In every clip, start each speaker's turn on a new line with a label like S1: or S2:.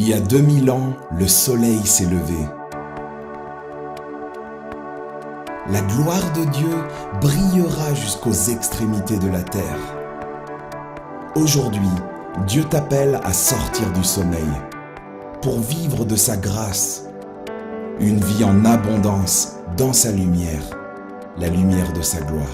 S1: Il y a 2000 ans, le soleil s'est levé. La gloire de Dieu brillera jusqu'aux extrémités de la terre. Aujourd'hui, Dieu t'appelle à sortir du sommeil pour vivre de sa grâce, une vie en abondance dans sa lumière, la lumière de sa gloire.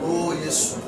S2: Oh Yesu.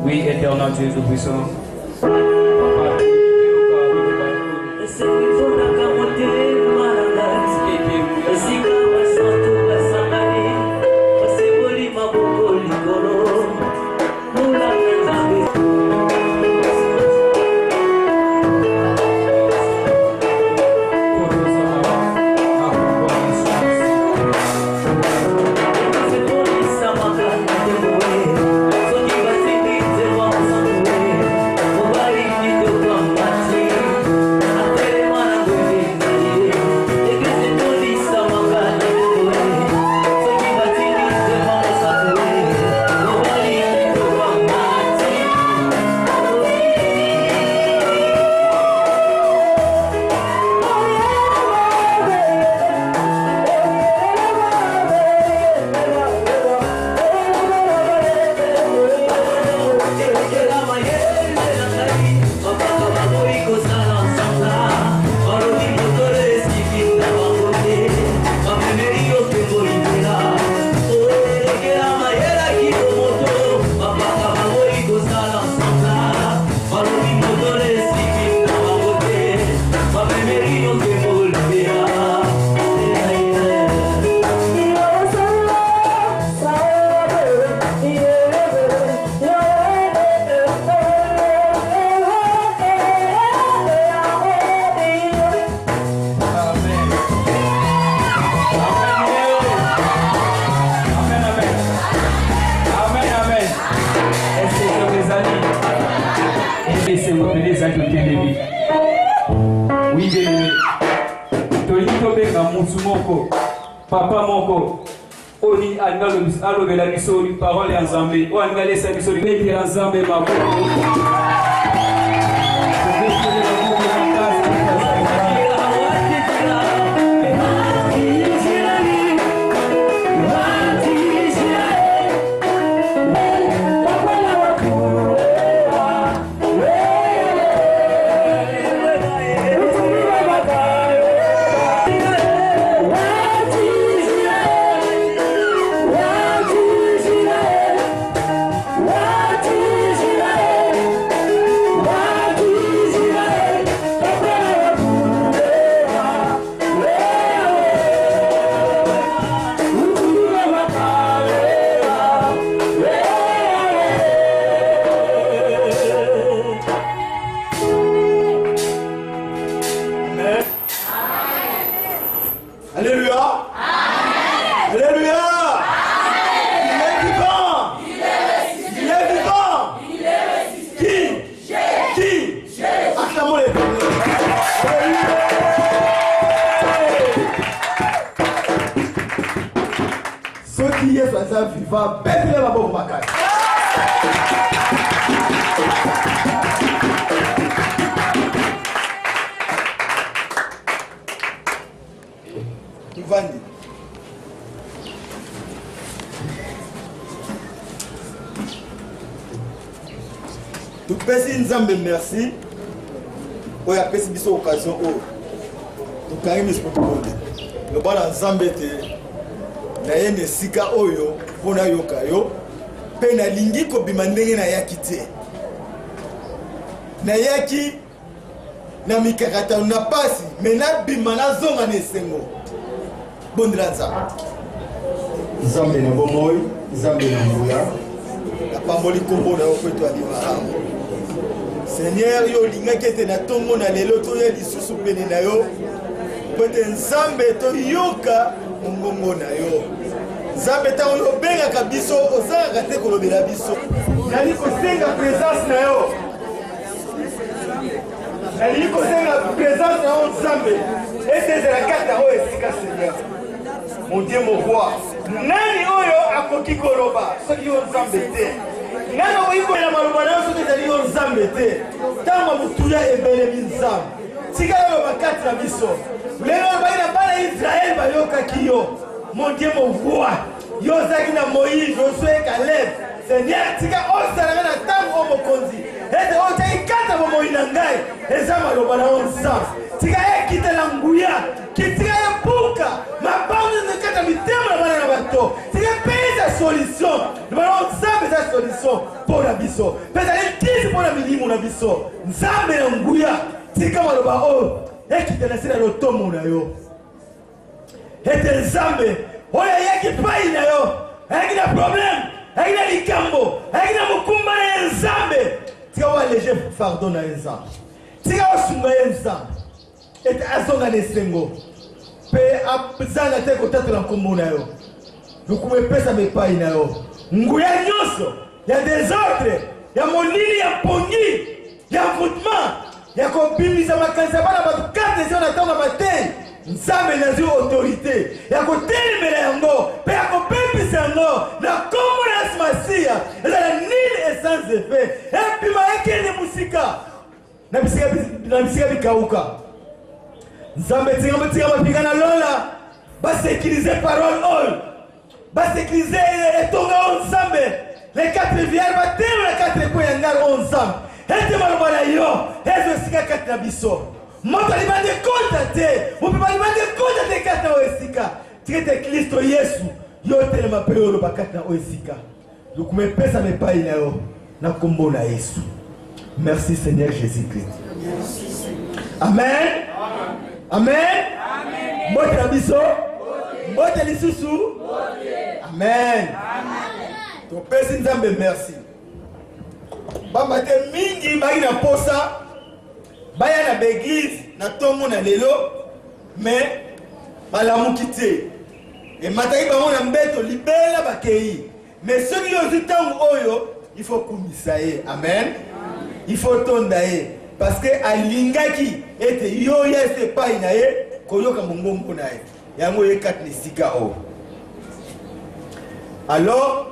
S3: Oui, éternel Dieu Tout-Puissant. Oui, bien-aimé. Papa moko oni alobela biso parole ya Nzambe o angalesa biso libeti ya Nzambe mako
S4: vivant, bête la bombe macane.
S2: Ivani. Nous pèsons Nzambe merci. On a pèsé biso occasion au. Nous carrément ce pour le bon Nzambe te. Na yene sika oyo pona yoka yo pe na lingi ko bimandenge na yaki te na yaki na mikakata na pasi me nabima nazonga na esengo bondela nzambe na bomoi nzambe na nguya napamboli kombo na yo po etwali malamu Seigneur yo lingaki ete na ntongo na lelo toya lisusu pene na yo po ete nzambe toyoka mongongo na yo nzambe ntango yo obengaka biso ozalaka te kolobela biso nali kosenga présence na yo nali kosenga présence na yo nzambe ete ezala kata oyo esika Seigneur mon Dieu mon roi nani oyo akoki koloba soki yo nzambe te nani okoki kolela maloba na yo soki ezali yo nzambe te ntango motuya ebelemi nzambe tika yo bakati na biso lelo baki na bana Israele bayokaki yo mon Dieu mon roi yo ozalaki na Moïse Josué Caleb Seigneur tika osalanga na ntango oyo mokonzi ete otaki kata bomoi na ngai eza maloba na yo nzambe tika ekitela nguya kitika epuka mabango nekata mitema na bana na bato tika pesa solution libana nzambe eza solution mpo na biso pesa ekisi mpo na milimo na biso nzambe na nguya tika maloba oyo ekitela se na lotomo na yo ete nzambe oyo ayaki pai na yo ayaki na problème ayaki na likambo ayaki na mokumba na ye nzambe tika oalege fardeau na ye nzambe tika osunga ye nzambe ete azonga na esengo mpe azanga te kotatola nkombo na yo lukumu epesama epai na yo nguya nyonso ya desordre ya molili ya pongi ya voûtement ya kobimisa makanisa bana bato karte ezio na ntango ya matei nzambe nazwi autorité ya kotelemela yango mpe ya kopepisa yango na nkombo na Yesu Masiya ezala nini et sans effet epima ekende mosika na bisika bikauka nzambe tika mapika na lola basécurize parole oyo basécurize etonga oyo nzambe les 4 vierges batelo na 4 ekwe ya ngala oyo nzambe ete maloba na yo ezo esika kati na biso moto alibande kota te mopepa alibande kota te kati na oyo esika tika ete Kristo Yesu yo telema mpe oyo oloba kati na oyo esika lukumu epesama epai na yo na nkombo na Yesu. Merci Seigneur Jésus-Christ. Amen. Amen. Mbote na biso. Mbote lisusu. Amen. Topesi nzambe merci. Bamba te mingi baki na posa baya na beglise na tongo na lelo mais balamuki te emataki bango na mbeto libela bakei mais soki yozi ntango oyo il faut kumisa ye. Amen. Il faut tonda ye parce que alingaki ete yo yese epai na ye koyoka mongongo na ye yango ye kati na esika oyo. Alors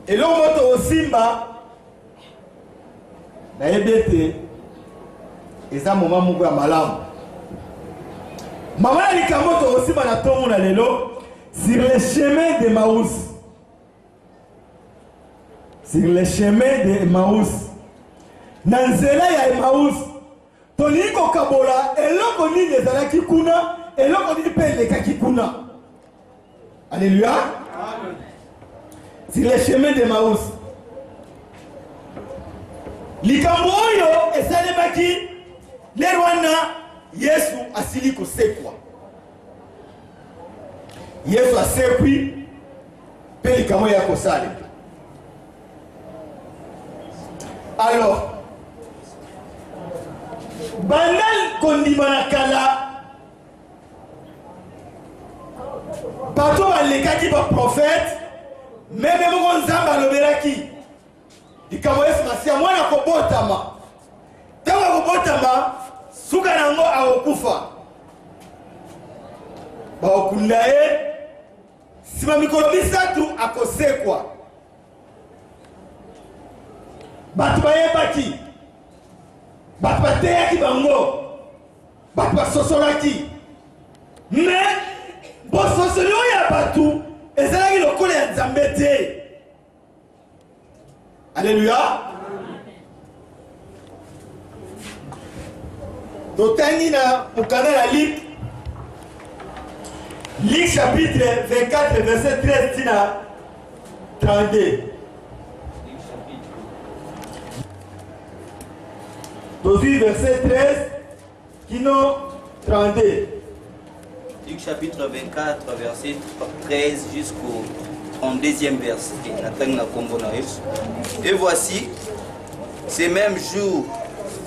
S2: eloko moto osimba nayebi ete eza moma moko ya malamu mama na likambo tokosimba na ntongo na lelo sur le chemin de Emmaüs. Sur le chemin de Emmaüs na nzela ya Emmaüs tolingi kokabola eloko nini ezalaki kuna eloko nini mpe elekaki kuna. Alléluia. Sur le chemin de Emmaüs likambo oyo esalemaki lelo wana Yesu asili kosekwa. Yesu asekwi mpe likambo ya kosala. Alors bandal kondima na kala bato balekaki baprofete meme moko nzambe alobelaki likambo Yesu Masiya mwana kobotama ntango akobotama suka nango akokufa bakokunda ye nsima mikolo misatu akosekwa. Bato bayebaki bato bateyaki bango bato basosolaki mais bososoli oyo ya bato ezalaki lokola ya nzambe te. Alléluia. totangi na mokanda na Luc chapitre 24 verset 13 tina 32. Tozwi verset 13
S4: Kino 32.
S5: Luc chapitre 24, verset 13 jusqu'au 32e verset. Et voici, ces mêmes jours,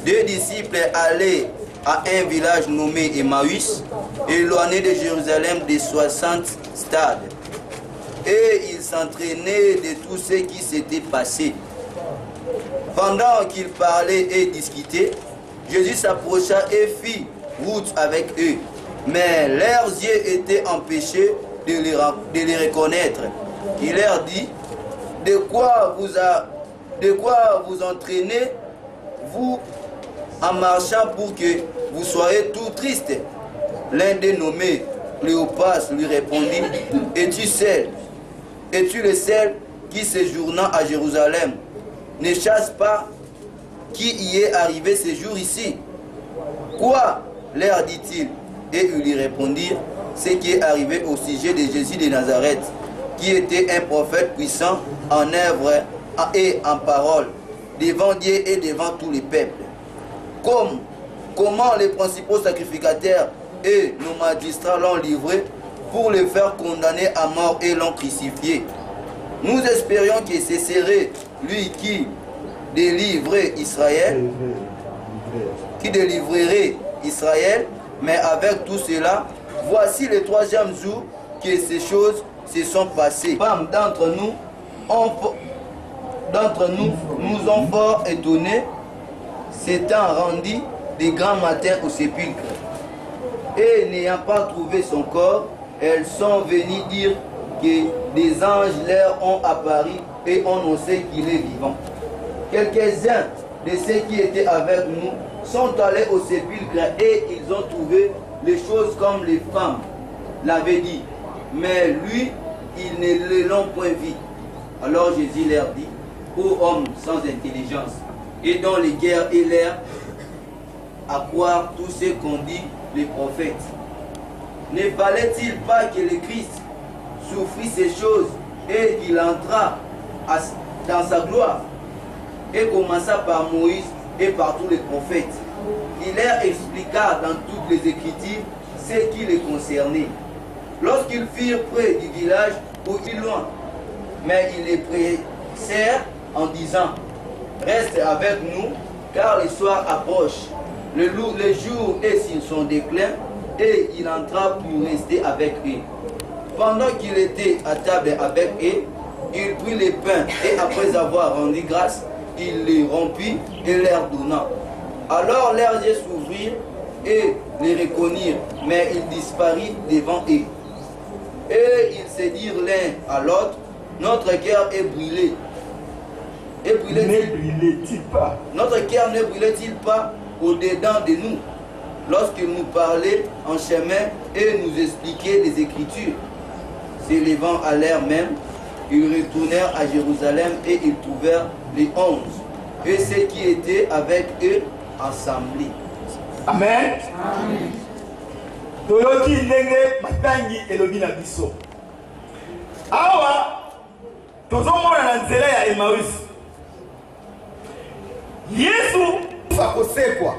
S5: 2 disciples allaient à un village nommé Emmaüs, éloigné de Jérusalem de 60 stades. Et ils s'entraînaient de tout ce qui s'était passé. Pendant qu'ils parlaient et discutaient, Jésus s'approcha et fit route avec eux. Mais leurs yeux étaient empêchés de les reconnaître. Il leur dit, de quoi vous entraînez, vous, en marchant pour que vous soyez tout tristes? L'un des nommés, Cléopas, lui répondit, es-tu le seul qui séjournant à Jérusalem ne chasse pas qui y est arrivé ce jour ici? Quoi? Leur dit-il. Et ils lui répondirent, ce qui est arrivé au sujet de Jésus de Nazareth, qui était un prophète puissant en œuvre et en parole, devant Dieu et devant tous les peuples. Comment les principaux sacrificateurs et nos magistrats l'ont livré pour le faire condamner à mort et l'ont crucifié. Nous espérions que ce serait lui qui délivrerait Israël, mais avec tout cela, voici le 3e jour que ces choses se sont passées. D'entre nous nous ont fort étonnés, s'étant rendus de grand matin au sépulcre. Et n'ayant pas trouvé son corps, elles sont venues dire que des anges leur ont apparu et ont annoncé qu'il est vivant. Quelques-uns de ceux qui étaient avec nous sont allés au sépulcre et ils ont trouvé les choses comme les femmes l'avaient dit. Mais lui, ils ne l'ont point vu. Alors Jésus leur dit, ô hommes sans intelligence, et dont les guerres et l'air à croire tout ce qu'ont dit les prophètes. Ne fallait-il pas que le Christ souffrit ces choses et qu'il entra dans sa gloire? Et commença par Moïse et par tous les prophètes. Il leur expliqua dans toutes les Écritures ce qui les concernait. Lorsqu'ils furent près du village ou plus loin, mais ils les pressèrent en disant, reste avec nous, car le soir approche. Le jour est sur son déclin, et il entra pour rester avec eux. Pendant qu'il était à table avec eux, il prit les pains, et après avoir rendu grâce, il les rompit et leur donna. Alors leurs yeux s'ouvrirent et les reconnurent, mais il disparut devant eux. Et ils se dirent l'un à l'autre, notre cœur est brûlé. Et brûlait-il
S4: pas?
S5: Notre cœur ne brûlait-il pas au-dedans de nous, lorsqu'il nous parlait en chemin et nous expliquait des Écritures? S'élevant à l'heure même, ils retournèrent à Jérusalem et ils trouvèrent les 11 et ceux qui étaient avec eux assemblés.
S4: Amen. Amen. Toyoki ndenge matangi elobi na biso. Awa tozomona na nzela ya Emmaüs. Yesu fakosekwa.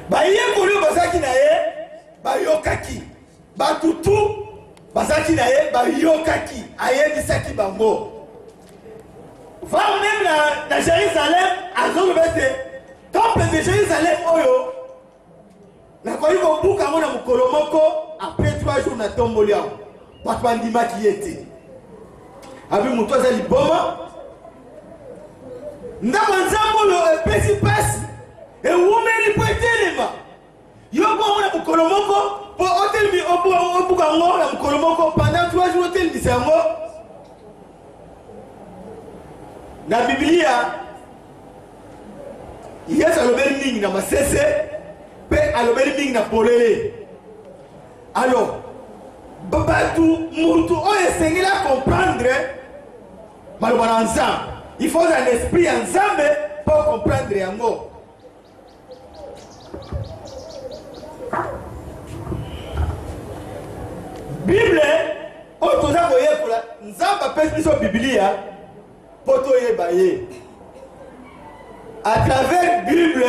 S4: Bayekoli bazaki na ye bayokaki. Batutu bazaki na ye bayokaki. Ayebisaki bango. Va même na Jérusalem, azolobete temple de Jérusalem oyo nakoki kobuka ngo na mokolo moko après 3 jours na tomboli yango bato bandimaki ye te abi moto aza liboma ndako nzambe oyo epesi mpasi ewumeli mpo etelema yo bongo na mokolo moko mpo otelemi obuka ngo na mokolo moko pendant 3 jours otelemisa yango. Na Biblia, Yesu alobeli mingi na masese, pe alobeli mingi na polele. Alors, babatu mutu oyo esengeli comprendre maloba na Nzambe. Il faut un esprit en Nzambe pour comprendre yango. Bible, oyo toza koyekola, Nzambe apesi biso Biblia. Poto yebaye à travers Bible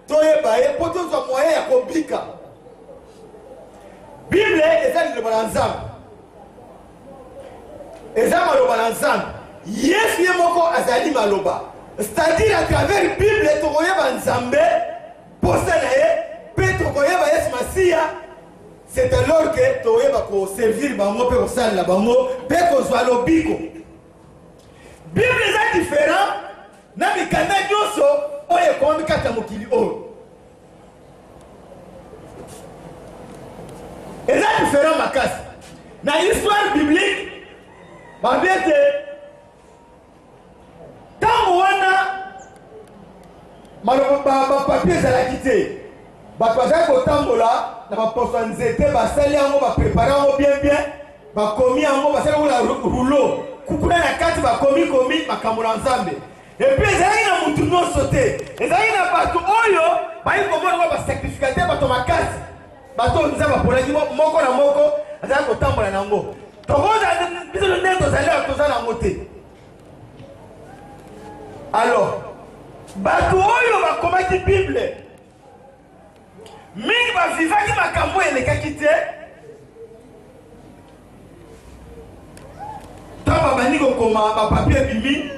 S4: to yebaye poto Bible eza liloba na Nzambe. Eza maloba na Nzambe. Yesu ye moko azali maloba. C'est-à-dire à travers Bible tokoyeba Nzambe posa na ye pe tokoyeba Yesu Masiya. C'est alors que tokoyeba ko servir bango pe ko salela bango pe ko zwa lobiko. Bible eza différent na mikanda nyonso oyo ekomi kati ya mokili oyo. Eza différent makasi. Na histoire biblique babete tango wana bapapie ezalaki te. Bato bazali kotambola na baposo ya nzete basali yango baprepare yango bien bakomi yango basali yango na rouleau kukuna na kati bakomi makambo na Nzambe. Epuis ezalaki na mutu nyonso te. Ezalaki na bato oyo bayi komona basacrificateur bato makasi. Bato Nzambe aponaki moko na moko azali kotambola nango. Tokoza biso nde tozali toza nango te. Alors bato oyo bakomaki Bible mingi bavivaki makambo elekaki te. Tant babandi kokoma bapapie bimi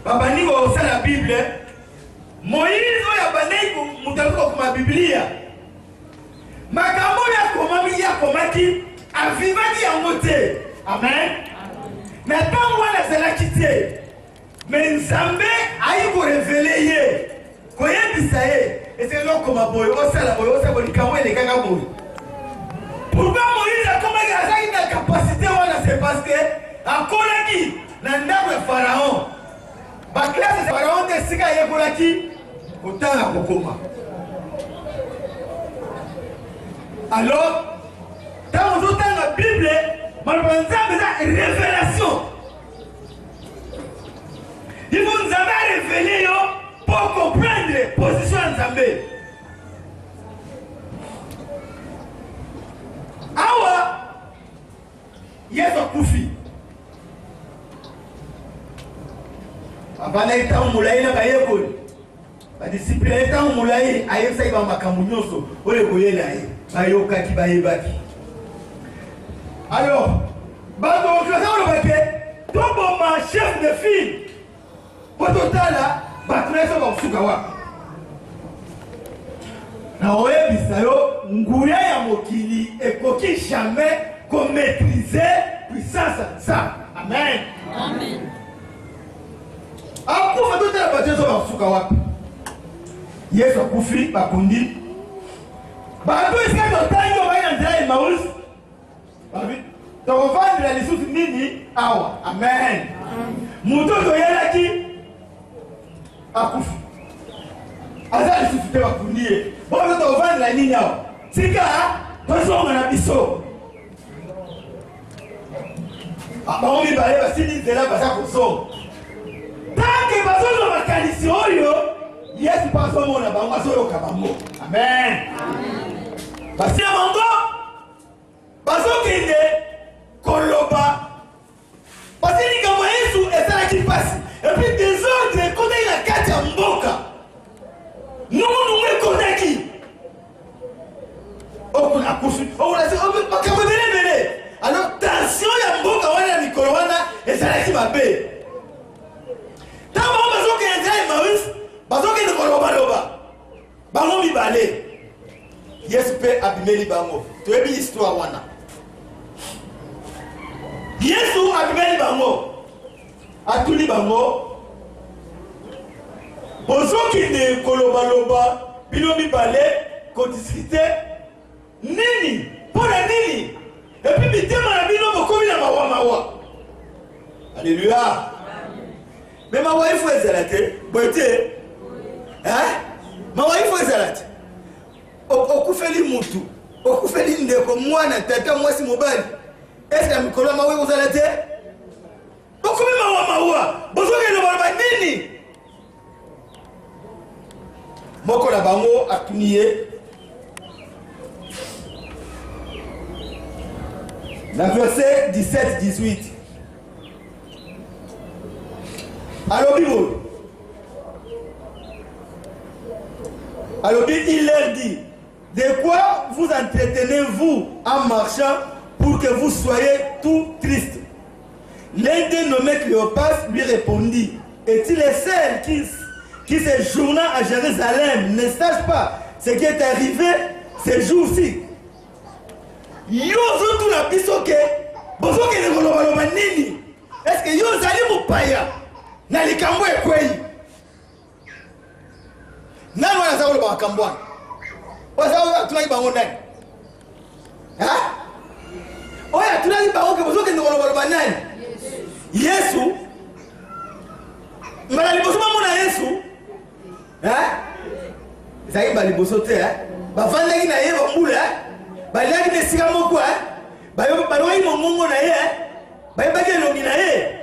S4: babandi kosala Bible. Moïse oyo abandaki moto akoki kokoma Biblia makambo yakomaki avivaki yango te. Amen. Na ntango wana azalaki te me Nzambe ayi korevele ye koyebisa ye ezali okoma boye osala boye likambo elekaka boye. Pourquoi Moïse akomaki azalaki na kapasité wana? C'est parce que akolaki na ndako ya Pharaon. Baklase ya Pharaon te sika yekolaki kotanga kokoma. Alors tant que dans la Bible malheureusement c'est une révélation. Il faut nous avoir révélé pour comprendre la position de Nzambe. Awa Yesu akufi abana ita umulai na bayekoli badiscipline ita umulai ayebisa iba makambo nyonso ole koyela ye bayokaki bayebaki. Alors bato okasa olobake toboma chef de file po totala bato na yeso bakosuka wapi na oyebisa yo nguya ya mokili ekoki jamais komaîtriser puissance ya Nzambe. Amen. Amen. Akufa totala bato yeso bakosuka wapi Yesu akufi bakundi bato esika totangi obai na nzela ya Emmaüs tokovandela lisusu nini awa. Amen. Moto toyelaki akufi aza lisusu te bakundi ye bozo tokovandela nini awa tika tozonga na biso bango mibale basili nzela baza kozonga tanke bazozwa makanisi oyo Yesu mpo azomona bango azoyoka bango. Amen. Basila bango bazokende koloba basili likambo ya Yesu ezalaki mpasi epuis désordre ekotaki na kati ya mboka nungunungu ekotaki okuna kufi makambo ebelebele. Alors tension ya mboka wana ya mikolo wana ezalaki mabe. Ntango bango bazokende nzela ya Emmaüs bazokende kolobaloba bango mibale Yesu mpe abimeli bango. Toyebi histoire wana. Yesu abimeli bango atuli bango bozokende kolobaloba bino mibale kodiscute nini mpona nini epuis mitema na bino bokomi na mawa. Alléluia. Mais mawa ifo ezala te boye te mawa ifo ezala te okufeli mutu okufeli ndeko mwana tata mwasi mobali eske mikolo ya mawa kozala te bokomi mawa bozokende baloba nini moko na bango atuni ye na verset 17-18 alobi boye alobi il leur dit De quoi vous entretenez-vous en marchant pour que vous soyez tout triste? L'un des nommés Cléopas lui répondit, est-il le seul qui séjourna à Jérusalem ne sache pas ce qui est arrivé ces jours-ci? Yozo tout la bisoke, bozo ke ne kolobaloba nini? Est-ce que yo zali mupaya na likambo ekwei? Nani wana za koloba makambo wana? Waza tunaki bango nani? Ha? Oya tunaki bango ke bozo ke ne kolobaloba nani? Yesu? Mbala liboso mamona Yesu? Ha? Zaki ba liboso te ha? Bavandaki na ye bambula ha? Balaki ne sika moko ha? Baloi mongongo na ye ha? Bayebaki elongi na ye.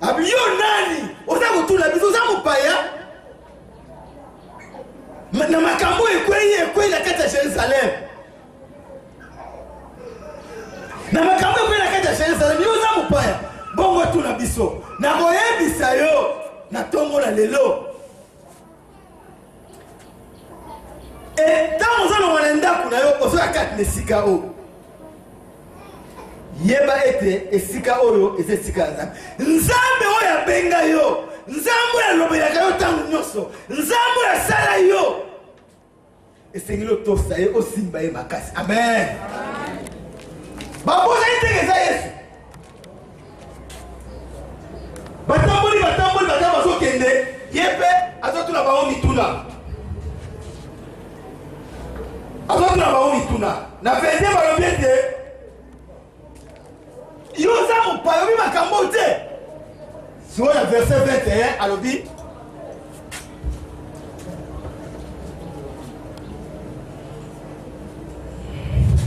S4: Abi yo nani? Oza kutula biso oza mopaya? Na makambo ekwei na kati ya Jerusalem. Na makambo ekwei na kati ya Jerusalem yo oza mopaya. Bongo tuna biso. Na koyebisa yo na tongo na lelo. Tant oza na ndako na yo ozo ya kati na esika o. Yeba ete esika oyo eze esika Nzambe. Nzambe oyo abenga yo. Nzambe oyo alobelaka yo ntango nyonso. Nzambe oyo asala yo. Esengeli otosa ye osimba ye makasi. Amen. Baboza iteke eza Yesu. Batamboli bazokende. Yepe azotuna bango mituna. Azotuna bango mituna. Na vende balobi ete yoza mopaya obi makambo te. Sur le verset 21, alobi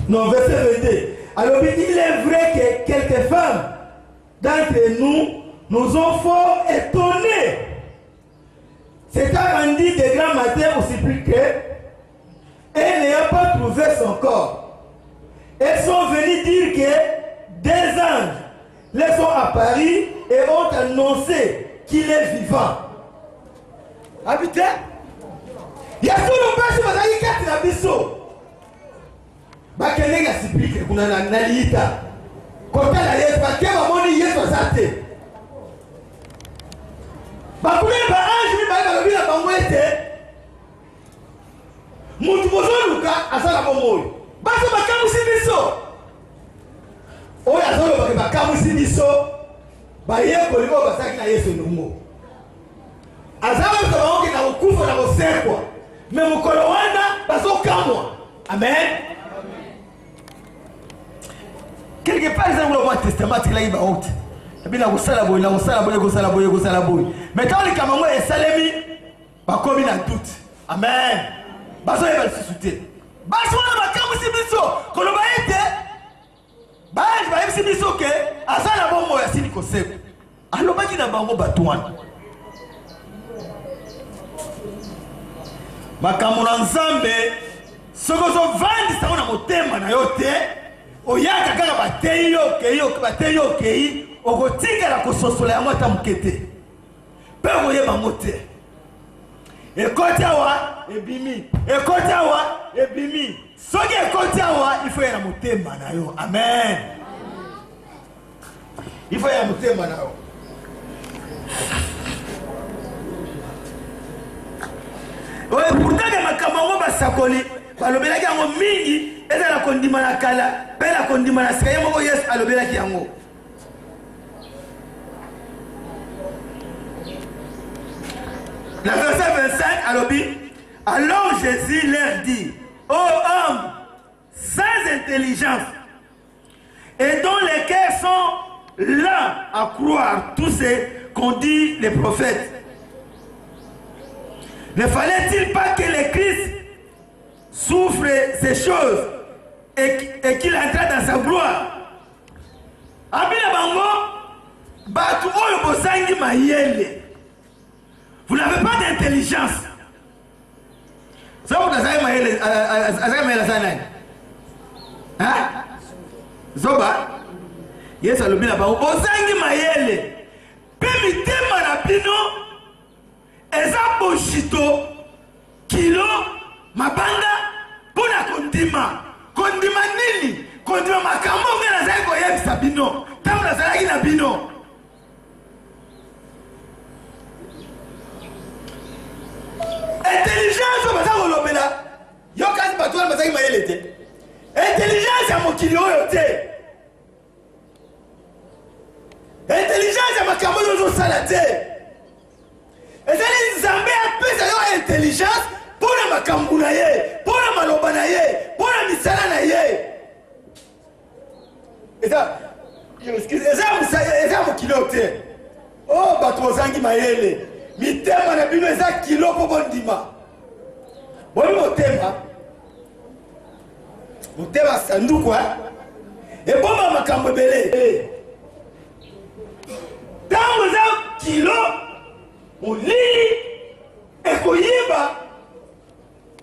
S4: non, verset 22. Alobi, il est vrai que quelques femmes d'entre nous ont fort étonnés. C'est rendu de grand matin aussi plus que et n'ayant pas trouvé son corps. Elles sont venues dire que des anges les sont apparus et ont annoncé qu'il est vivant. Habité? Il y a tout le monde qui va dire qu'il y a biso. Bakene ga sipike kuna na liita. Kota la Yesu bakema moni Yesu asate. Bakune ba ange ni ba lobi na bango ete. Mutu bozoluka asala momoyo. Baso bakamusi biso. Oya azolo bakamusi biso. Baye koliko basaki na Yesu numo. Azalo kabaoke na ukufa na kosekwa. Me mukolo wana baso kamwa. Amen. Quelque part, ils ont le testament qui est là. Et puis, ils ont mais quand les Camerounais sont salés, ils ont mis tout. Amen. Ils ont mis le soutien. Ils ont mis le soutien. Quand on va être, ils ont mis le soutien. Ils ont mis le soutien. Alors, ils ont mis le soutien. Makamuna nzambe sokozo vandi sauna motema na yote oyaka kaka bateyo kei okotika la kososola yango ata mukete pe oyeba mote ekotawa ebimi soki ekotawa il faut ya motema na yo. Amen. Il faut ya motema na yo. Oye pourtant que makambo basakoli balobelaki yango mingi ezala kondima na kala pe la kondima na sika ye moko Yesu alobelaki yango. La verset 25 alobi alors Jésus leur dit ô hommes sans intelligence et dont les cœurs sont lents à croire tout ce qu'ont dit les prophètes. Ne fallait-il pas que le Christ souffre ces choses et qu'il entre dans sa gloire? Abila bango, batu oyo bozangi mayele. Vous n'avez pas d'intelligence. Ça vous avez mayele, mayele sanai. Hein? Zoba, yes alobila bango, bozangi mayele. Pe mitema na bino. Eza boshito kilo mabanga kondima. Kondima nini? Kondima makambo nga nazali koyebisa bino. Tango nazalaki na bino. Intelligence baza kolobela. Yo kasi bato wana bazalaki mayele te. Intelligence ya mokili oyo te. Intelligence ya makambo ozosala te. Ezali Nzambe apesa yo intelligence mpona makambo na ye, mpona maloba na ye, mpona misala na ye. Eza mokili oyo te. Oh bato bozangi mayele. Mitema na bino eza kilo mpo bondima. Boni motema. Motema sanduku eboma makambo ebele. Tango eza kilo molili ekoyeba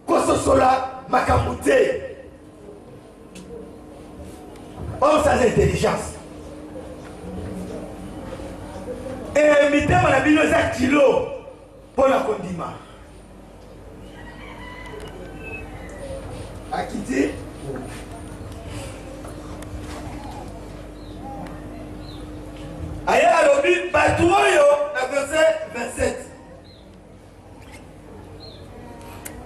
S4: kososola makambo te. Or sans intelligence. Et mitema na bino eza kilo mpona kondima. Akiti aye alobi bato oyo na verset 27.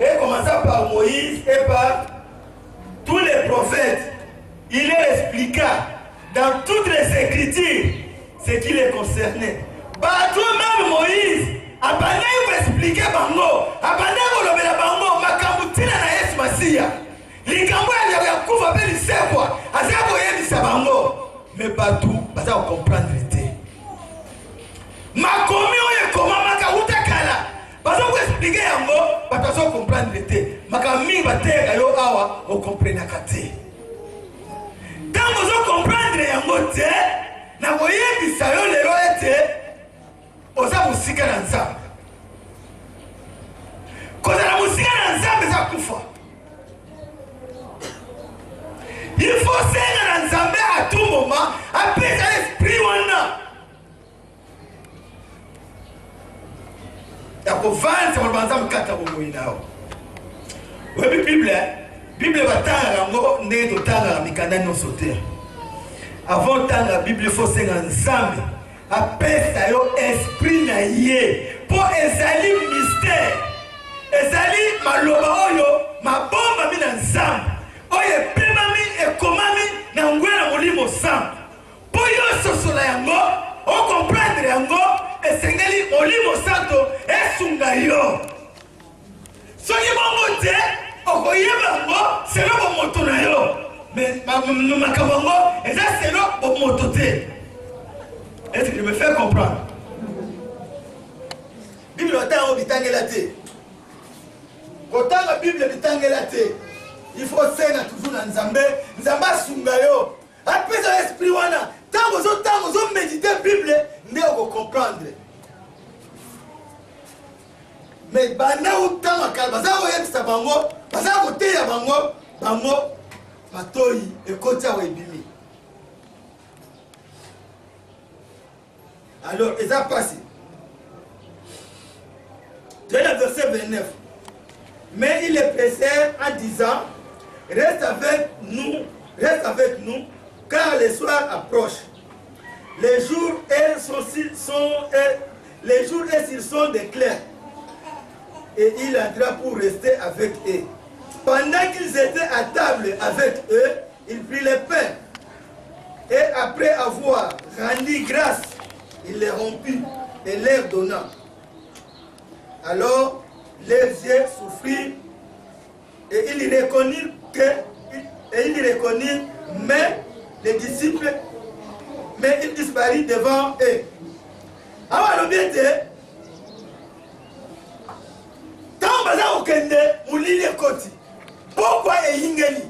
S4: Et commençant par Moïse et par tous les prophètes, il leur expliqua dans toutes les écritures ce qui les concernait. Bato même Moïse abandonné pour expliquer bango, abandonné pour le bango, makambo tina na Yesu Masiya. Likambo ya kufa pe lisekwa, azako yebisa bango. Mais bato baza comprendre te. Makomi oye koma makauta kala. Bazo ko expliquer yango, bato comprendre te. Makami bateka yo awa o comprendre kate. Tango zo comprendre yango te, na koyebisa yo lelo ete oza musika na Nzambe. Kozala musika na Nzambe za kufa. Il faut senga na Nzambe à tout moment, apesa l'esprit wana. Ya kovanza mabanza mkata bomoi nao. Webi Bible batanga yango ndenge totanga mikanda nyonso te. Avant tanga Bible faut senga Nzambe apesa yo esprit na ye po ezali mystère. Ezali maloba oyo mabomba mi na Nzambe. Oye pemami ekomami na ngwela molimo Nzambe. Po yo sosola yango, o comprendre yango, esengeli molimo santo esunga yo. Soki bongo te, okoyeba yango, selo bomoto na yo. Mais makambo yango, eza selo bomoto te. Est-ce que je me fais comprendre? Bible otanga bitangela te. Kotanga Bible bitangela te. Il faut senga toujours na Nzambe, Nzambe asunga yo. Apesa esprit wana, tango zo méditer Bible, nde oko comprendre. Mais banda utanga kala bazako yebisa bango, bazako teya bango matoyi ekoti awa ebimi. Alors, ils ont passé. J'ai le verset 29. Mais il les pressait en disant, reste avec nous, car les soirs approchent. Les jours et s'ils sont déclarés. Et il entra pour rester avec eux. Pendant qu'ils étaient à table avec eux, il prit le pain. Et après avoir rendu grâce, il les rompit et leur donna. Alors, leurs yeux souffrirent et ils reconnurent mais les disciples, mais ils disparurent devant eux. Alors, le bien tant baza okende mulili koti. Pourquoi eyingeli?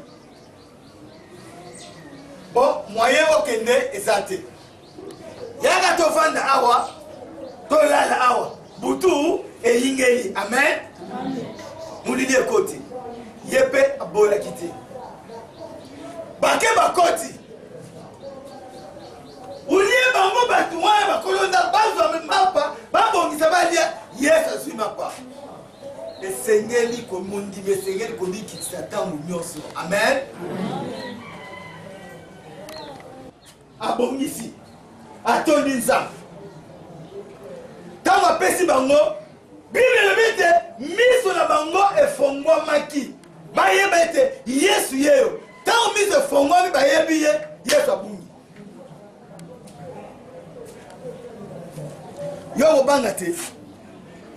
S4: Bon, moyen okende ezate. Yaga tovanda awa, tolala awa, butu eyingeli. Amen. Mulili koti. Yepe abola kiti. Bake bakoti. Ulie bango batuwa bakolonda bazo mapa, babongisa balia, yes azui mapa. esengeli komondima esengeli kondikitisa ntango nyonso. Amen. Abongisi atondi nzambe ntango apesi bango Bible elobi ete miso na bango efongwamaki bayeba ete Yesu yeyo ntango miso efongwami bayebi ye Yesu abungi yo obanga te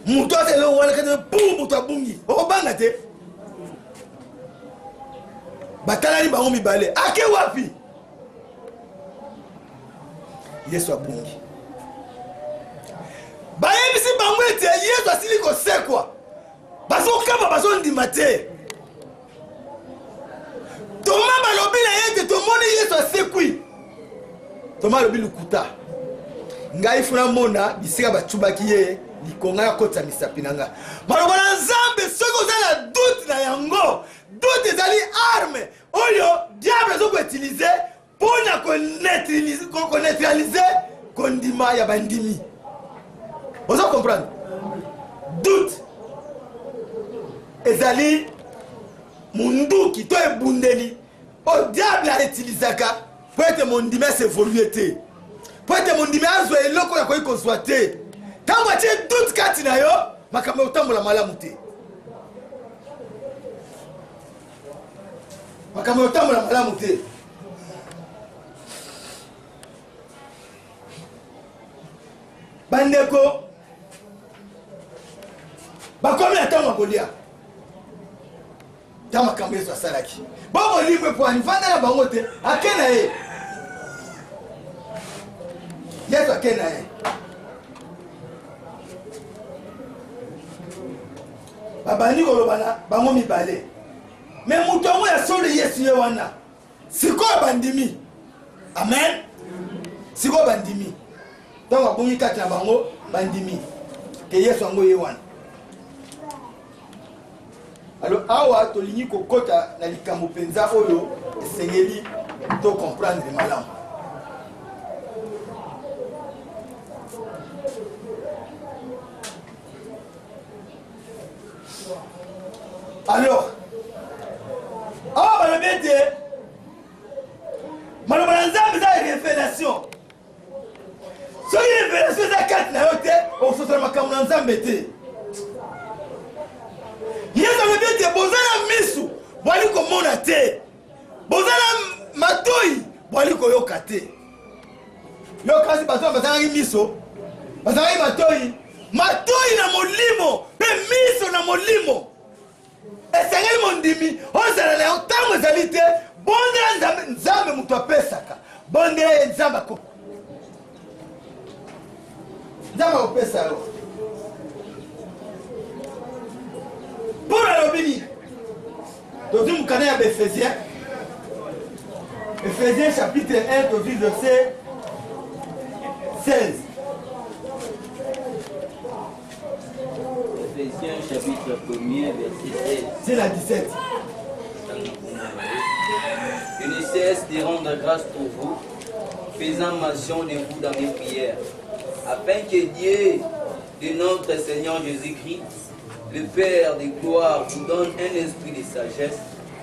S4: mutu ate eloko wana kati pum mutu abungi obanga te batalani bango mibale ake wapi Yesu abungi bayebisi bango ete Yesu asili kosekwa bazokaba bazondima te Toma balobi na ye ete tomoni Yesu asekwi Toma alobi lukuta ngai funa mona bisika bachubaki ye likonga ya kota misapi na nga maloba na Nzambe soki oza na doute na yango doute ezali arme oyo diable azokoutilize mpona koneutralize kondima ya bandimi. Vous comprenez? Doute. Ezali munduki to ebundeli. O diable a utilisé ça pour être mon dimanche évolué. Pour être mon dimanche eloko ya ko consulter. Tant moitié doute kati na yo, makambo otambola malamu te. Makambo otambola malamu te. Bandeko bakomi na ntango kolia ntango makambo Yesu asalaki bomolimwe po anivanda na bango te ake na ye Yesu ake na ye babandi koloba na bango mibale me moto yango ya soli Yesu ye wana sikoyo bandimi. Amen. Sikoyo bandimi ntango abongi kati na bango bandimi ke Yesu yango ye wana. Alors awa tolingi kokota na likambo penza oyo esengeli to comprendre malamu. Alors awa balobi ete maloba na Nzambe eza révélation. Soki révélation eza kati na yo te okososola makambo na Nzambe te. Yesu alobi ete bozala misu bwali komona te bozala matoi bwali koyoka te. Yo kasi bato bazalaki miso bazalaki matoi na molimo pe miso na molimo esengeli mondimi ozala na yo ntango ezali te bondela Nzambe moto apesaka bondela ye Nzambe akopesa yo. Pour l'obéir, dans canal ya Ephésiens chapitre 1, verset 16.
S5: Ephésiens chapitre 1, verset 16.
S4: C'est la 17.
S5: Je ne cesse de rendre grâce pour vous, faisant mention de vous dans mes prières, afin que Dieu de notre Seigneur Jésus-Christ, le Père de gloire, vous donne un esprit de sagesse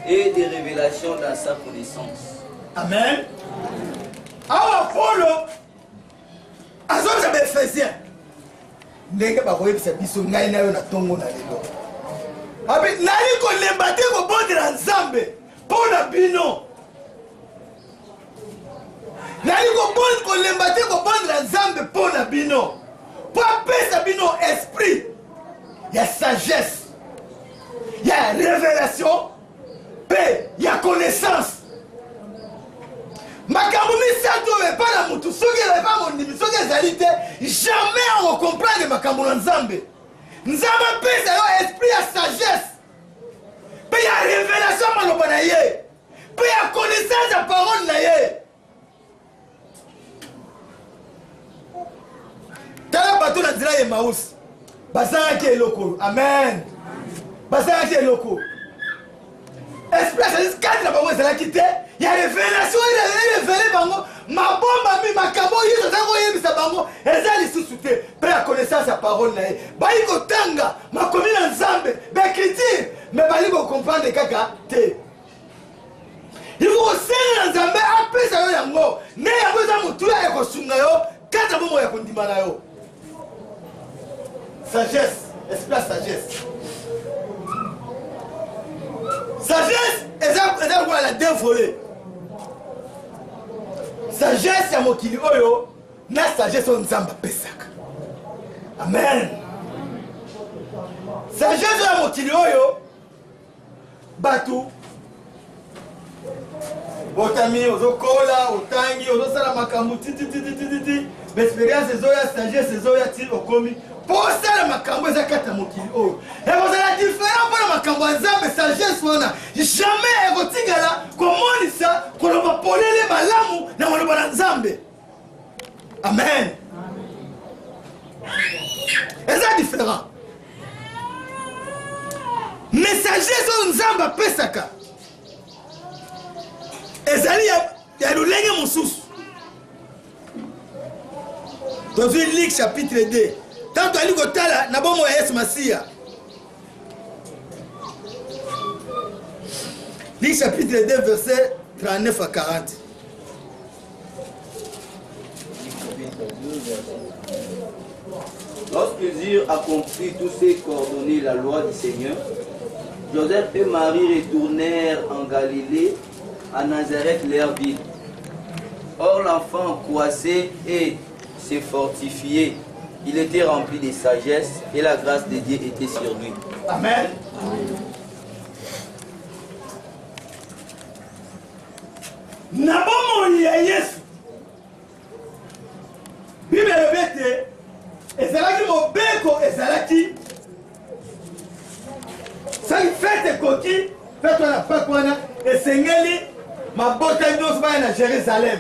S5: et de révélation dans sa connaissance.
S4: Amen. Awa Paulo azobisa baEphésiens ndenge bakoyebisa biso ngai na yo na ntongo na lelo abe nali kolemba te kobondela Nzambe mpo na bino nali kolemba te kobondela Nzambe mpo na bino mpo apesa bino esprit ya sagesse ya révélation pe ya connaissance. Makambo misato epa na mutu soki epa mondimi soki ezali te jamais on comprendre makambo na Nzambe. Nzambe apesa yo esprit ya sagesse pe ya révélation maloba na ye pe ya connaissance ya parole na ye. Tala bato na nzela ya Emmaüs bazalaki eloko. Amen. Bazalaki eloko. Esprit ya sagesse kati na bango ezalaki te ya révélation révélé bango mabomba mi makambo yizo zango yebisa bango eza lisusu te mpe ya connaissance ya parole na ye bali kotanga makomi na nzambe baécriture me bali kocomprendre kaka te il faut kosenga na nzambe apesa yo yango nde yango eza motuya ya kosunga yo kata bomo ya kondima na yo sagesse esprit ya sagesse sagesse eza lokola la dévolée sagesse ya mokili oyo na sagesse oyo nzambe apesaka amen sagesse oyo ya mokili oyo bato otami ozokola otangi ozosala makambo titititititi baexpérience ezoya sagesse ezoya ti okomi mpo osala makambo eza kati ya mokili oyo ekozala différent mpona makambo ya nzambe sagesse wana jamais ekotigala komonisa koloba polele malamu na maloba na nzambe amen eza différent mais sagesse oyo nzambe apesaka ezali ya lolenge mosusu tozwi Luc chapitre 2 tanto ali kotala na bomo ya Yesu Masiya Luc chapitre 2 verset 39 à 40
S5: Lorsqu'ils eurent accompli tous ces qu'ordonnait la loi du Seigneur, Joseph et Marie retournèrent en Galilée, à Nazareth, leur ville. Or l'enfant croissait et se fortifiait. Il était rempli de sagesse et la grâce de Dieu était sur lui.
S4: Amen. Na bomoi ya Yesu Bible elobete ezalaki mobeko ezalaki sali fete ekoki fete wana pake wana esengeli mabota nyonso baya na Jérusalem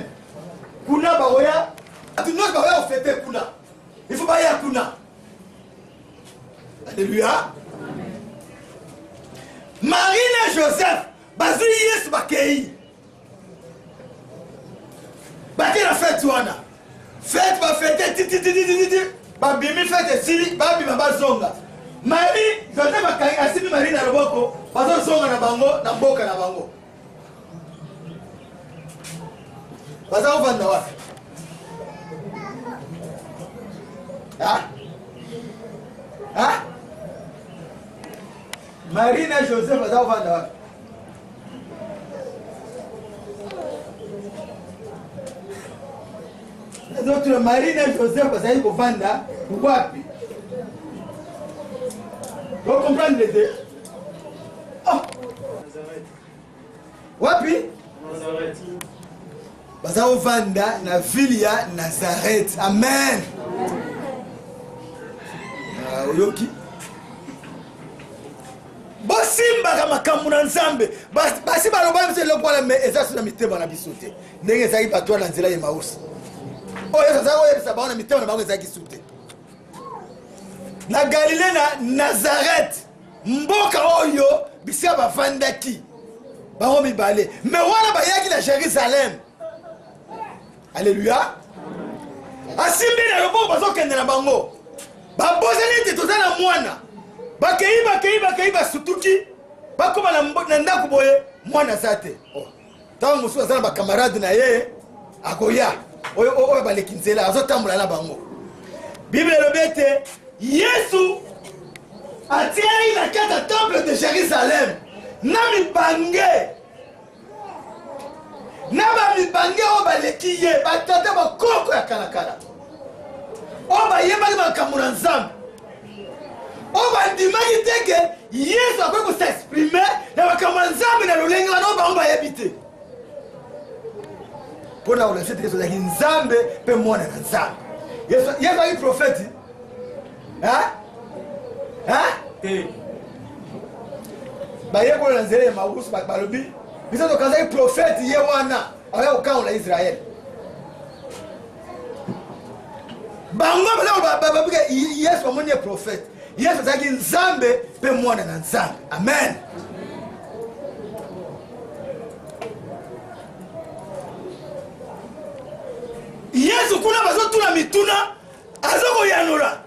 S4: kuna bakoya atu nyonso bakoya kofete kuna ifo baya kuna Alléluia. Marie na Joseph bazwi Yesu bakei baki na fete wana fete bafete tititititi babimi fete esili babima bazonga Marie Joseph akangi asimi Marie na loboko bazozonga na bango na mboka na bango baza kovanda wapi Marie na Joseph baza kovanda wapi D'autres Marie na Joseph bazali kovanda wapi vous comprenez les deux oh. Wapi Nazareth baza kovanda na ville ya Nazareth amen oyoki bosimbaka makambo na nzambe basi baloba biso eloko wana me eza so na mitema na biso te ndenge ezalaki bato na nzela ya Emausi oyo ezalaki oyebisa bango na mitema na bango ezalaki su te na Galilée na Nazareth mboka oyo bisika bafandaki bango mibale me wana bayaki na Jérusalem Alléluia asimbi na loboko bazokende na bango babozeli ete toza na mwana bakei basutuki bakoma na ndako boye mwana aza te ntango mosusu aza na bakamarade na ye akoya oyo baleki nzela azotambola na bango Bible elobi ete Yesu atiaki na kati ya temple de Jérusalem na mibange oyo baleki ye batata bakoko ya kalakala oyo bayebaki makambo na nzambe oyo bandimaki teke Yesu akoki kosaexprime na makambo ya nzambe na lolenge wana oyo bango bayebi te mpo na kolakisa teke ezalaki nzambe mpe mwana na nzambe Yesu aki profeti bayekola na nzela ya Emausi balobi biso tokanzaki profeti ye wana akoya kokangola Israele bango babika Yesu bamoni ye profete Yesu azalaki nzambe mpe mwana na nzambe amen kuna bazotuna mituna azokoyanola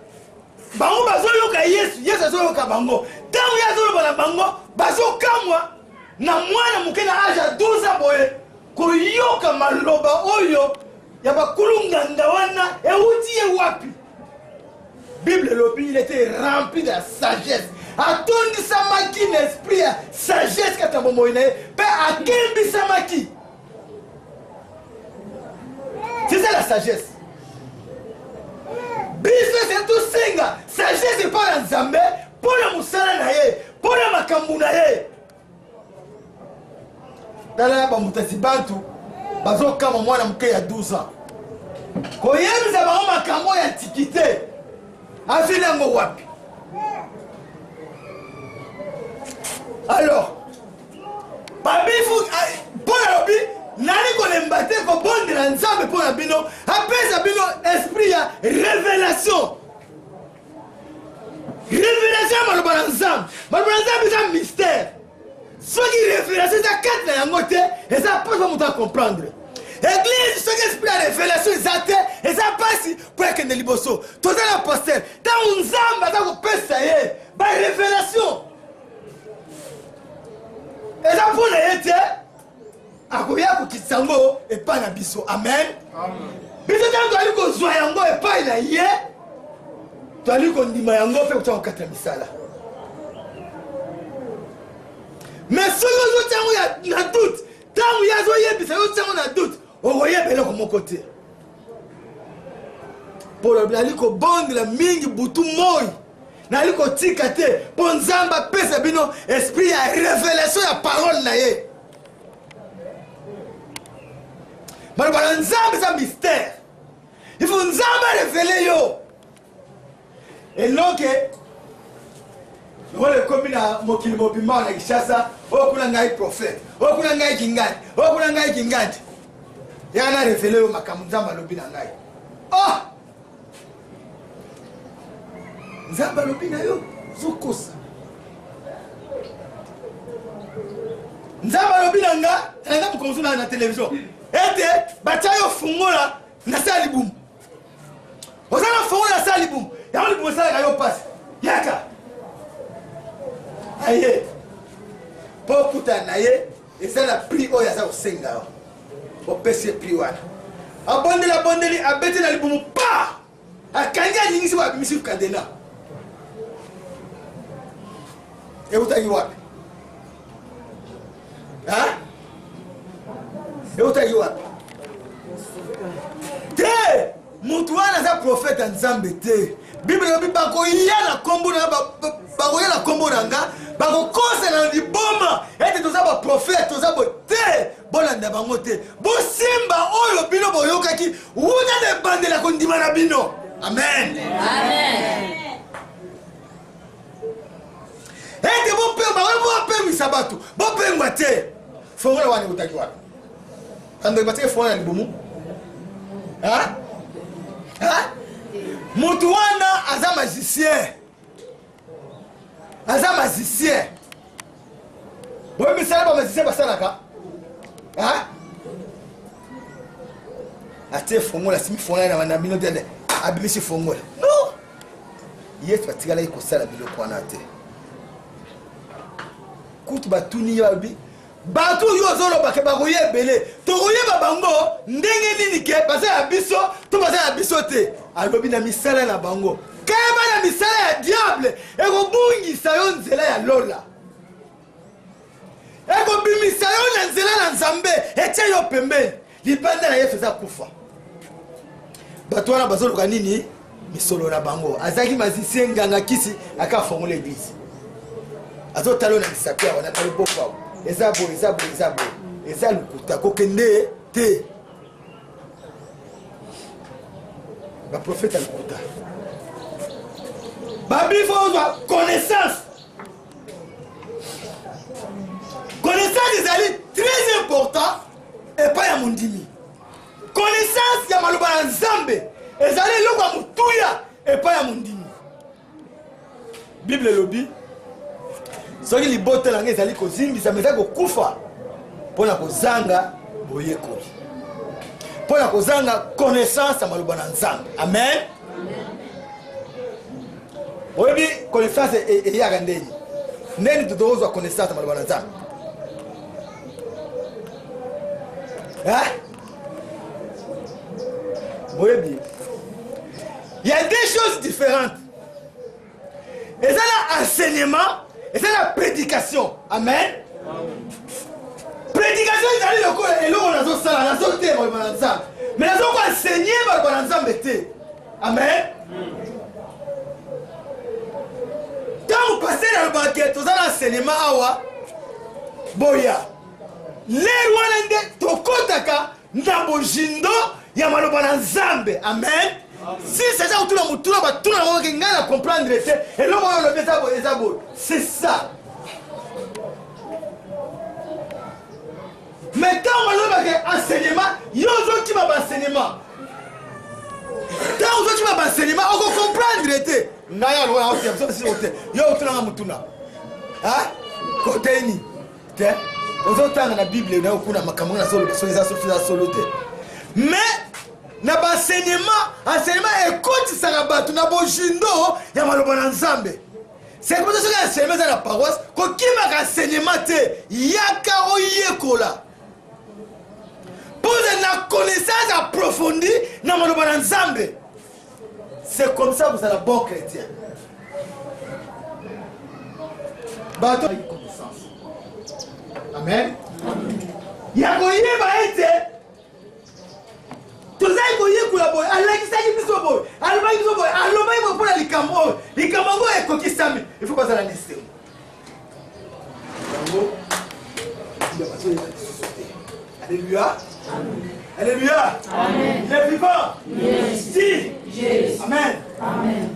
S4: bango bazoyoka yesu yesu azoyoka bango ntango ye azoloba na bango bazokamwa na mwana moke na age ya 12 boye koyoka maloba oyo ya bakulunganga wana euti ye wapi. Bible lobi il était rempli de la sagesse atondisamaki na esprit ya sagesse kata bomoi na ye mpe akembisamaki. C'est ça la sagesse. Biso c'est tout senga sagesse epa na nzambe mpo na mosala na ye mpo na makambo na ye. Tala bamutasi bantu bazokama mwana moke ya 12 ans koyebisa bango makambo ya antikité afili yango wapi. Alors babifu mpo na lobi nani kolemba te kobondela nzambe mpo na bino apesa bino esprit ya révélation. Révélation ya maloba na nzambe, maloba na nzambe eza mystère. Soki révélation eza kati na yango te eza mpasi mpo moto acomprendre. Église soki esprit ya révélation eza te eza mpasi mpo ekende liboso. Toza na paster ntango nzambe aza kopesa ye barévélation eza mpo na ye te akoya kokitisa yango epai na biso. Amen. Biso ntango toali kozwa yango epai na ye toali kondima yango mpe kotya kokata misala. Mais soki ozo tiango na doute ntango ye azoyebisa yo tiango na doute okoyeba eloko moko te. Polo nali kobondela mingi butu moi nali kotika te mpo nzambe apesa bino esprit ya révélation ya parole na ye. maloba na nzambe eza mystère. Il faut nzambe arévele yo eloke ngole komi na mokili mobimba na Kinshasa okuna ngai prophète okuna ngai kingandi okuna ngai kingandi yana révélé yo makambo nzambe alobi na ngai. Oh nzambe alobi na yo zokosa nzambe alobi na nga mokonzi na télévision ete batia yo fungola na sala libumu oza na fungola na sala libumu yango libumu esalaka yo pasi yaka aye mpo okutana na ye eza na prix oyo aza kosenga yo opesi ye prix wana abondeli abeti na libumu pa akangi alingisi bo abimisi kadena eutaki wapi eutaki wapi te mutu wana aza prophète ya nzambe te. Bible elobi bakoya na kombo na bakoya na kombo na nga bakokosela na liboma ete toza baprofete toza bo te bolanda bango te bosimba oyo bino boyokaki wuta na ebandela kondima na bino. Amen. Ete bopemisa bato bopengwa te fongola wana eutaki wana ando bateke fongola na libumu mutu wana aza magicien boye misala bamagicien basalaka atie fongola asimi fongola na bino tende abimisi fongola no yesu atikalaki kosala biloko wana te kutu batuni babi bato oyo ozolobaka bakoya ebele tokoyeba bango ndenge nini ke baza ya biso to baza ya biso te. Alobi na misala na bango keba na misala ya diable ekobungisa yo nzela ya lola ekobimisa yo na nzela na nzambe etie yo pembeni libanda na yesu eza kufa. Bato wana bazoluka nini misolo na bango azaki magicien nganga kisi akafongola eglise azotala yo na misapi awa na tali boko awa eza boye eza lukuta kokende te baprofete ya lukuta babifo ozwa connaissance ezali très important epai ya mondimi. Connaissance ya maloba ya nzambe ezali eloko ya motuya epai ya mondimi. Bible elobi soki libota na ngai ezali kozimbisa me eza kokufa mpona kozanga boyekoli. pour la connaissance à maloba na nzambe. Amen. Oui, connaissance et yaka ndeni. Neni tudozwa connaissance à maloba na nzambe. Hein? Oui, il y a des choses différentes. Et ça l'enseignement, et ça la prédication. Amen. Prédication, il y a le corps et l'eau, on a ça, on a ça, mais on a enseigné, on a enseigné. Amen. Quand vous passez dans le banquet, vous avez l'enseignement, boya. Les Rwandais, tokotaka, ndabojindo, yamaloba na nzambe. Amen. Si c'est ça, tout le monde, tout le monde qui a comprendre, et l'homme a le c'est ça. Mais quand on a enseignement, il y a d'autres qui m'ont enseignement. Quand on a enseignement, on peut comprendre. Il y a mais na enseignement écoute sarabatu na bojindo ya maloba na nzambe. C'est comme ça que enseignement dans la paroisse ko kima ka enseignement te yaka oyekola. Pour la connaissance approfondie na maloba na nzambe. C'est comme ça que vous êtes un bon chrétien. Bato connaissance. Amen. Yako yeba ete tout ça il faut y collaborer. Allah qui s'agit de ce boy. Allah qui boy. Allah il faut pour les camons. Les camons est coquissami. Il faut pas ça la liste. Alléluia. Alléluia. Amen. Les vivants. Si. Amen. Amen.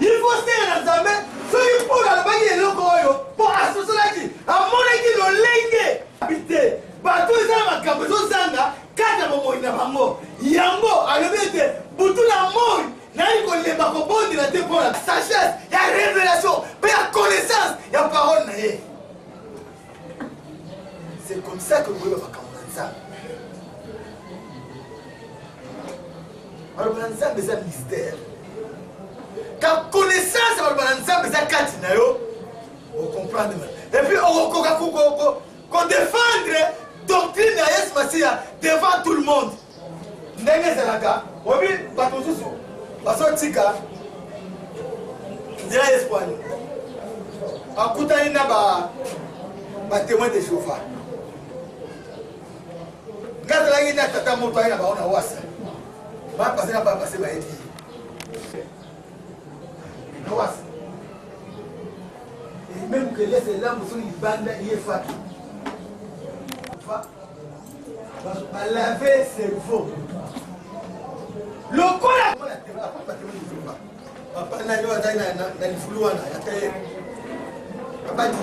S4: Il faut se faire dans la main. So il faut la baguette le coyo pour associer la qui. À mon équipe le lengue. Habiter. Bateau ça ma cabezo zanga. Kada momo ina bango. Yango alobete butu la mort. Na iko le bakobondi la te pour la sagesse, il y a révélation, il y a connaissance, il y a parole na ye. C'est comme ça que vous voyez ça. Alors c'est un mystère. Quand connaissance c'est un kati na yo, on comprend. Et puis on défendre doctrine de Yesu Masia devant tout le monde. Ndenge zelaka, obi batosusu, basotika. Ndira espoir. Akutani na ba témoin de Jéhovah. Ngazala ngina tata moto aina baona wasa. Ba passer na ba passer ba eti. Na wasa. Et même que laisse l'âme sur une bande y est fatigué. Va laver ses veaux. Le cola. Papa n'a pas de flouana. Papa dit.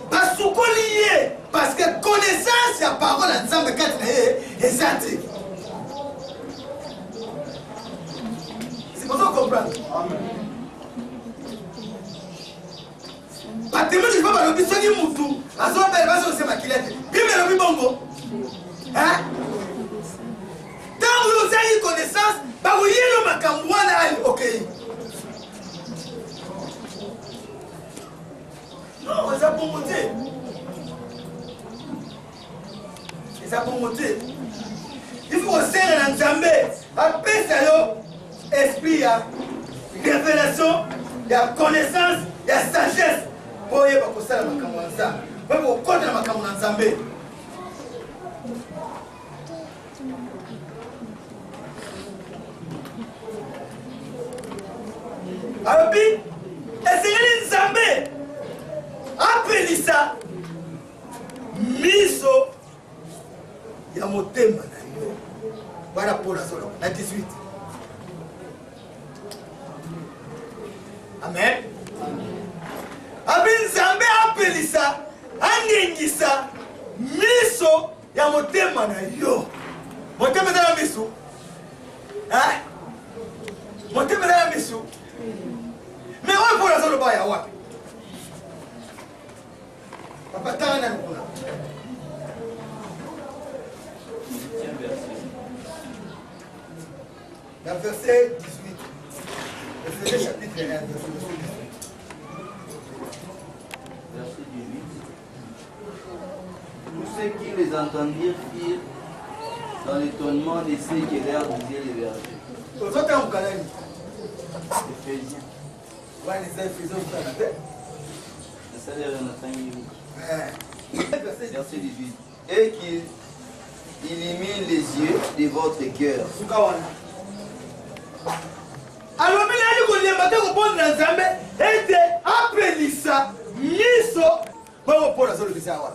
S4: Parce qu'on lié. Parce que connaissance, la parole ensemble quand est exact. C'est pour ça qu'on comprend. Parce que je ne peux pas le bisonner moutou. À son père, va se maquiller. Puis me le bongo. Hein? Tant que vous avez connaissance, bah vous y le macambouana, ok. Non, ça pour monter. Ça pour monter. Il faut serrer dans Zambé. Après ça, esprit, révélation, il y a connaissance, il y a sagesse. Pour y avoir ça, ma camarade. Même au côté de ma camarade Zambé. Alors puis, essayez les Zambé. Appelez ça miso ya motema na yo. Voilà pour la solo. La 18. Amen. Abin Zambé appelé ça, angengisa miso ya motema na yo. Motema na miso. Hein? Motema na miso. Mais on pour la zone ba ya wapi? Papa tana na kuna. Le verset 18. Ephésiens chapitre 1, verset 18.
S5: Verset 18. Tous ceux qui les entendirent firent dans l'étonnement de ceux qui leur disaient les bergers. Éphésiens. Verset 18. Et qu'il illumine les yeux de votre cœur.
S4: Alors, il y a des gens qui ont appelé miso baopola zolekisa awa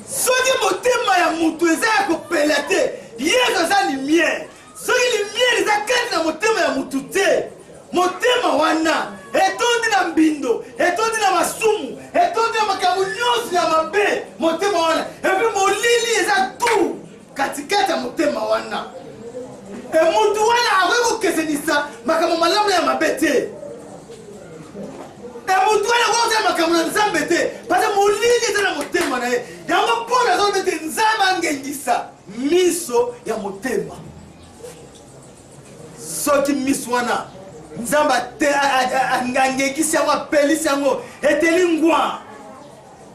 S4: soki motema ya mutu eza ya kopela te yesu aza lumière soki lumière eza kati na motema ya mutu te motema wana etondi na mbindo etondi na masumu etondi na makambo nyonso ya mabe motema wana epi molili eza tu katikati ya motema wana mutu wana akoki kokesenisa makambo malamu ya mabe te mutu wana akoki kosala makambo na nzambe te parce molili eza na motema na ye yango mpona azoloba ete nzambe angengisa miso ya motema soki miso wana nzambe angengisi yango apelisi yango eteli ngwa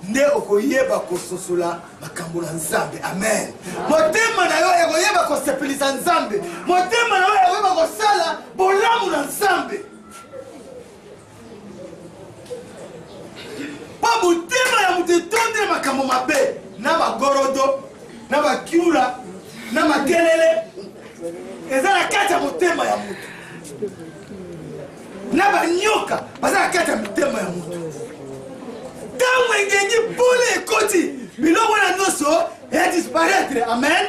S4: nde okoyeba kososola makambo na nzambe amen motema na yo ekoyeba kosepelisa nzambe motema na yo ekoyeba kosala bolamu na nzambe po motema ya moto etondi na makambo mabe na bagorodo na bakiula na makelele eza na kati ya motema ya moto na banyoka baza na kati ya motema ya moto ntango engengi pole ekoti biloko wana nyonso edisparaître amen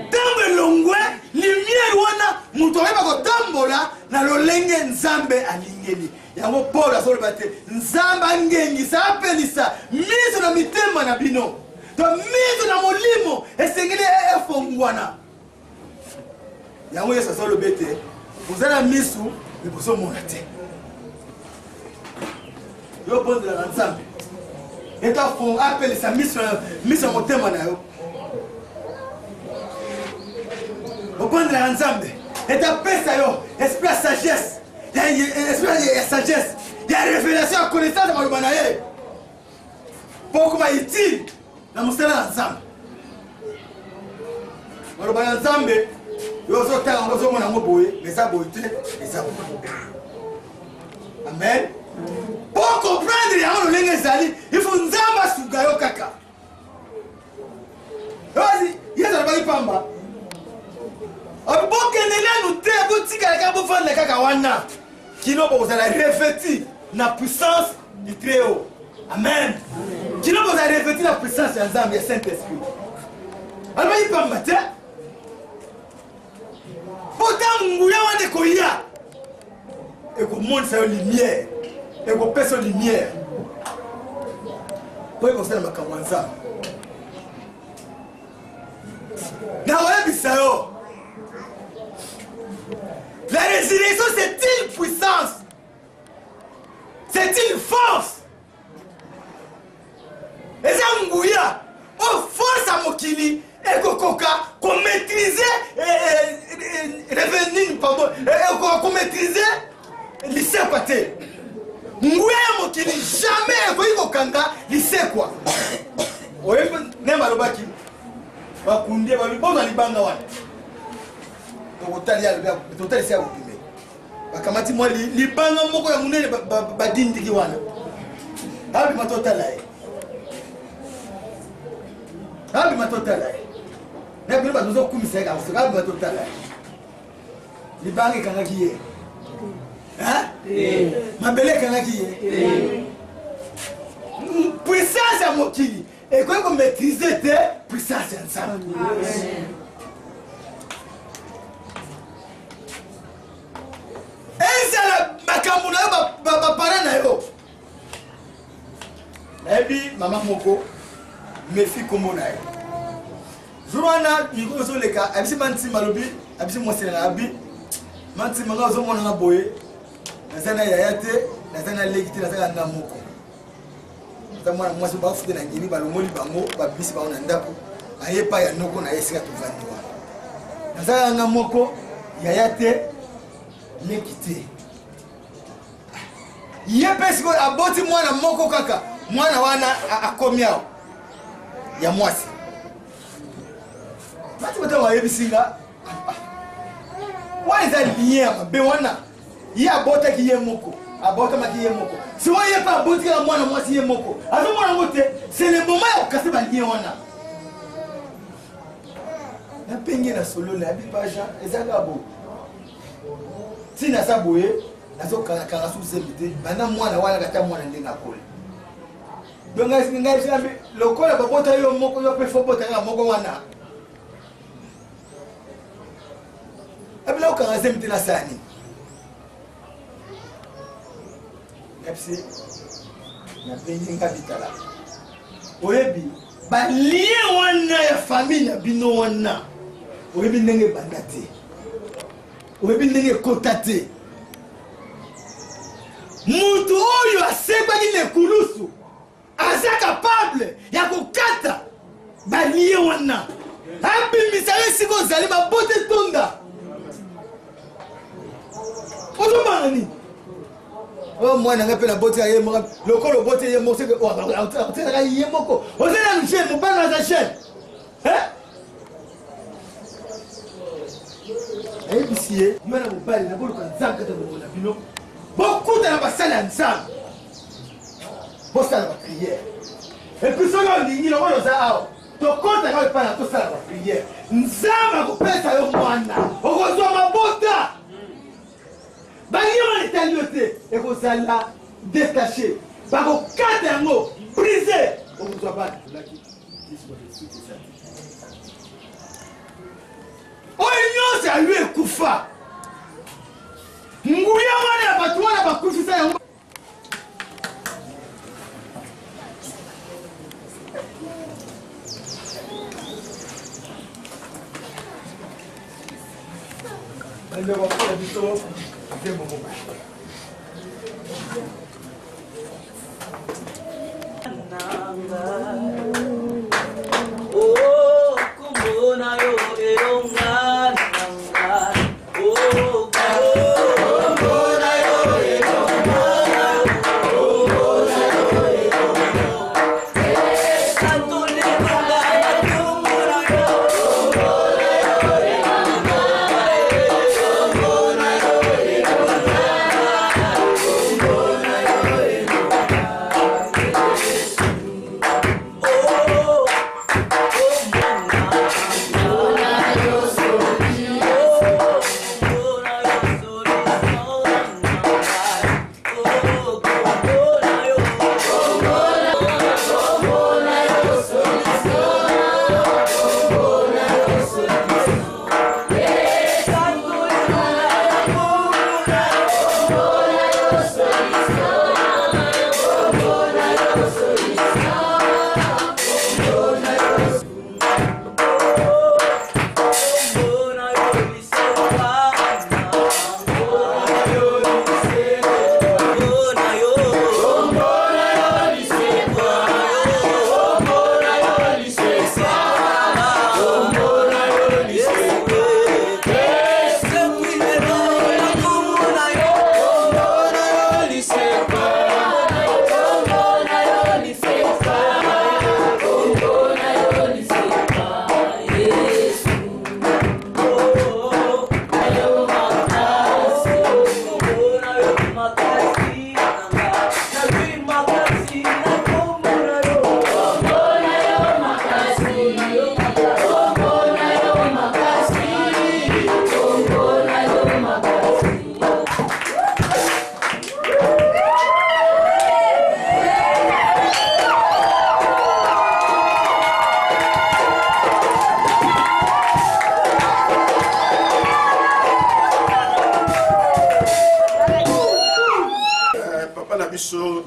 S4: ntango elongwe lumière wana moto akoyeba kotambola na lolenge nzambe alingeli yango paul azoloba te nzambe angengisa apelisa miso na mitema na bino to miso na molimo esengeli efongwana yango yesu azoloba ete oza na miso me bozomona te yo bonzelaka nzambe eta apelisa miso ya motema na yo obondelaka nzambe eta pesa yo esprit ya sagesse esprit ya sagesse ya révélation ya connaissance ya maloba na ye mpo okoma utile na mosala na nzambe maloba na nzambe yo ozotanga yango ozomona yango boye eza boye te eza boye amen po comprendre yango lolenge ezali ifo nzambe asuka yo kaka ozi yesu alobaki pamba bokende nanu te botikala kaka bofanda kaka wana kino bokozala revêti na puissance du très haut amen kino bokozala revêti na puissance ya nzambe ya saint esprit alobaki pamba te po ta nguya wana ekoya ekomonisa yo lumière ekopesa yo lumière po ekosala makambo ya nzambe nakoyebisa yo la résurrection c'est-il puissance c'est-il force eza nguya o force ya mokili ekokoka komaîtrize revenir pardon komaîtrize lisekwa te nguya ya mokili jamais ekoki kokanga lisekwa oyebi ne balobaki bakundie balibona libanga wana tokotalisi ya kopime bakamati mwa libanga moko ya monene badindiki wana abima totala ye abima totala ye nabino batozokumisa ye kakosoka abima totala ye libanga ekangaki ye mabele ekangaki ye puissance ya mokili ekoki komaîtrise te puissance ya nzambe ezala makambo na yo bapara na yo nayebi mama moko mefi kombo na ye jour wana mikro ozoleka abisi mantima alobi abisi mwasele na abi mantima nga ozomonanga boye naza na yaya te naza na leki te nazaka nga moko naza mwana mwasi bafuta na ngini balongoli bango babisi bango na ndako aye pa ya noko na ye esika tovandi wana nazalanga moko yaya te leki te ye mpe sikoyo aboti mwana moko kaka mwana wana akomi awa ya mwasi bati bata bayebisinga wana eza lien ya mabe wana ye abotaki ye moko abotamaki ye moko si wana ye mpe abotikaka mwana mwasi ye moko azomona yango te c'est le moment ya kokase balien wana napenge na solo na yabi pa jean ezaka bo ntina aza boye nazokangakanga susembi te banda mwana wana kata mwana ndenge akoli donc ngai lokola babota yo moko yo mpe fo botaka moko wana abila okanga sembi te na sani napsi napengi nga bitala oyebi balien wana ya famille na bino wana oyebi ndenge banda te oyebi ndenge ekota te mutu oyo asepaki na ekulusu aza capable ya kokata balie wana abimisa yo esika ozali babote tonda ozomanga nini oyo mwana nga mpe na botika ye moko lokolo obote ye moko seke otelaka ye moko ozali na chaine mobana aza chaine ayebisi ye yo na mobali naboluka nzambe kata bongo na bino bokutana basala ya nzambe bosala bapriere epuis soki olingi longo oza awa tokotaka epai na tosala bapriere nzambe akopesa yo mwana okozwa mabota balie wana etali yo te ekozala détaché bakokata yango brise okozwa bana oyo nyonso ayo ekufa nguya wana ya bato wana bakufisa yango ande bakola biso nzembo mobali
S6: kumbona yo elonga nanga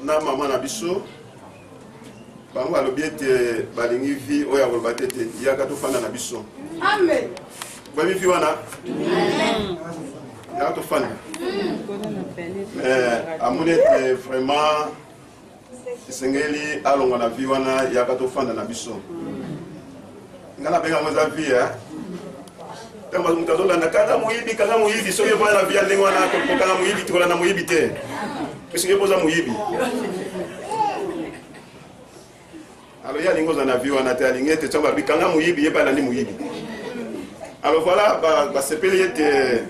S7: na maman na biso bango alobi ete balingi vi oyo akoloba te ete yaka tofanda na biso. Amen. Bwemi vi wana yaka tofanda amoni ete vraiment esengeli alongwa na vi wana yaka tofanda na biso nga nabenga ngo eza vi Kama mutu azolanda kanga moyibi soki evoya na via ndenge wana kokanga moyibi tokolanda moyibi te soki epoza moyibi alors ye alingi oza na vie wana te alingi ete ntango abikanga moyibi ye mpe alandi moyibi alors voilà basepeli ete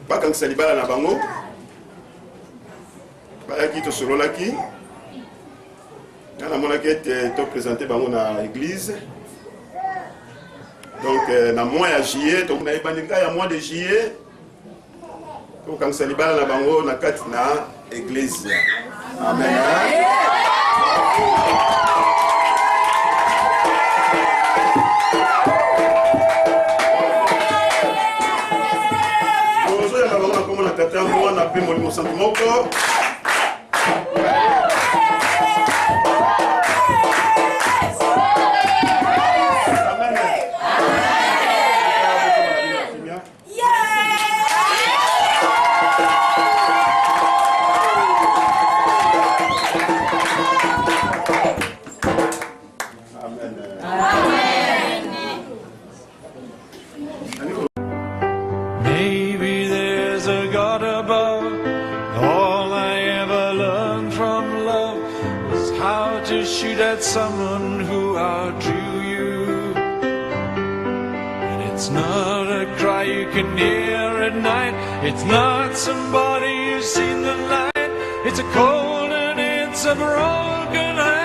S7: bakangisa libala na bango bayaki tosololaki namonaki ete topresente bango na église. Donc, dans le mois de juillet, donc, il y a mois de juillet, donc, quand c'est le bal, on a l'église. Amen.
S8: Maybe there's a God above. All I ever learned from love was how to shoot at someone who outdrew you. And it's not a cry you can hear at night. It's not somebody who's seen the light. It's a cold and it's a broken heart.